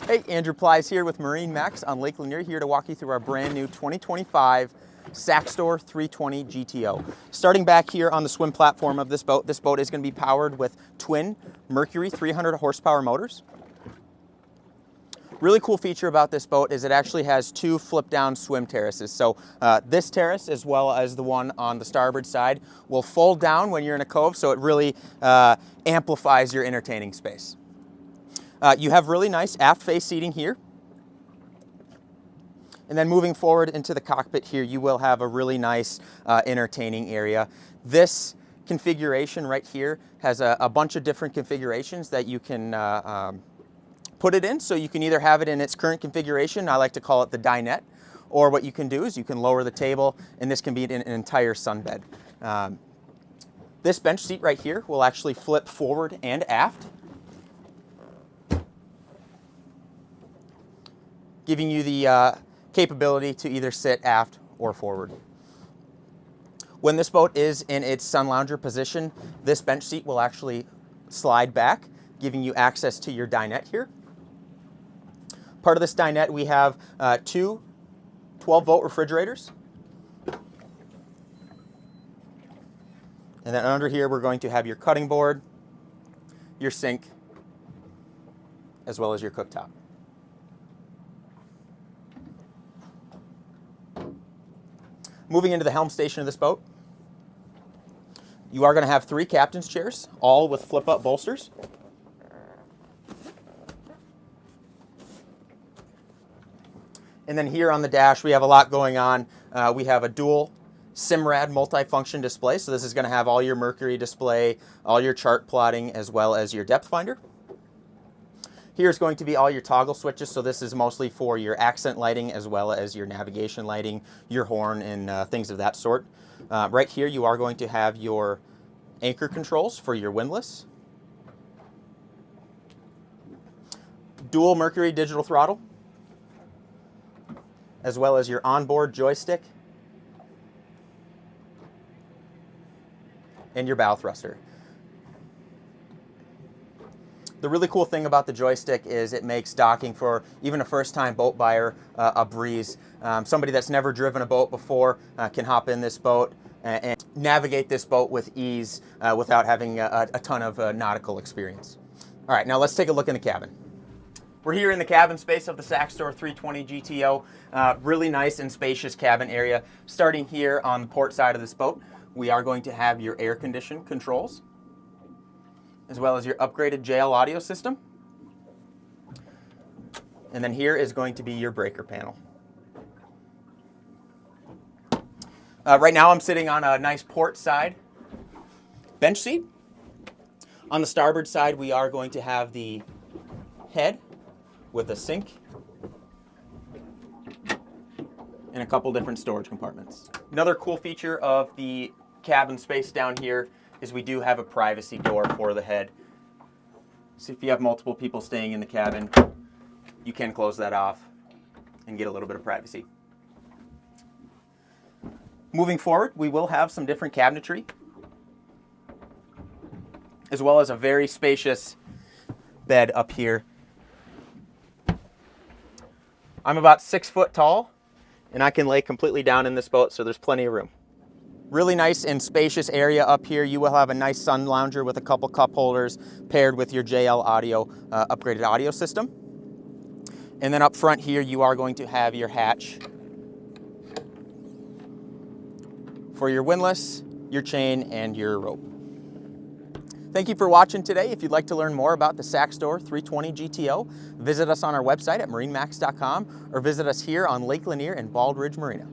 Hey, Andrew Plies here with MarineMax on Lake Lanier, here to walk you through our brand new 2025 Saxdor 320 GTO. Starting back here on the swim platform of this boat is going to be powered with twin Mercury 300 horsepower motors. Really cool feature about this boat is it actually has two flip down swim terraces. So this terrace, as well as the one on the starboard side, will fold down when you're in a cove, so it really amplifies your entertaining space. You have really nice aft face seating here. And then moving forward into the cockpit here, you will have a really nice entertaining area. This configuration right here has a bunch of different configurations that you can put it in. So you can either have it in its current configuration, I like to call it the dinette, or what you can do is you can lower the table and this can be an entire sunbed. This bench seat right here will actually flip forward and aft, giving you the capability to either sit aft or forward. When this boat is in its sun lounger position, this bench seat will actually slide back, giving you access to your dinette here. Part of this dinette, we have two 12-volt refrigerators. And then under here, we're going to have your cutting board, your sink, as well as your cooktop. Moving into the helm station of this boat, you are going to have three captain's chairs, all with flip-up bolsters. And then here on the dash, we have a lot going on. We have a dual Simrad multifunction display, so this is going to have all your Mercury display, all your chart plotting, as well as your depth finder. Here's going to be all your toggle switches, so this is mostly for your accent lighting as well as your navigation lighting, your horn, and things of that sort. Right here you are going to have your anchor controls for your windlass. Dual Mercury digital throttle, as well as your onboard joystick and your bow thruster. The really cool thing about the joystick is it makes docking for even a first-time boat buyer a breeze. Somebody that's never driven a boat before can hop in this boat and navigate this boat with ease without having a ton of nautical experience. All right, now let's take a look in the cabin. We're here in the cabin space of the Saxdor 320 GTO. Really nice and spacious cabin area. Starting here on the port side of this boat, we are going to have your air condition controls, as well as your upgraded JL audio system. And then here is going to be your breaker panel. Right now I'm sitting on a nice port side bench seat. On the starboard side, we are going to have the head with a sink and a couple different storage compartments. Another cool feature of the cabin space down here is we do have a privacy door for the head. So if you have multiple people staying in the cabin, you can close that off and get a little bit of privacy. Moving forward, we will have some different cabinetry, as well as a very spacious bed up here. I'm about 6 foot tall, and I can lay completely down in this boat, so there's plenty of room. Really nice and spacious area up here. You will have a nice sun lounger with a couple cup holders paired with your JL audio, upgraded audio system. And then up front here, you are going to have your hatch for your windlass, your chain, and your rope. Thank you for watching today. If you'd like to learn more about the Saxdor 320 GTO, visit us on our website at marinemax.com or visit us here on Lake Lanier and Bald Ridge Marina.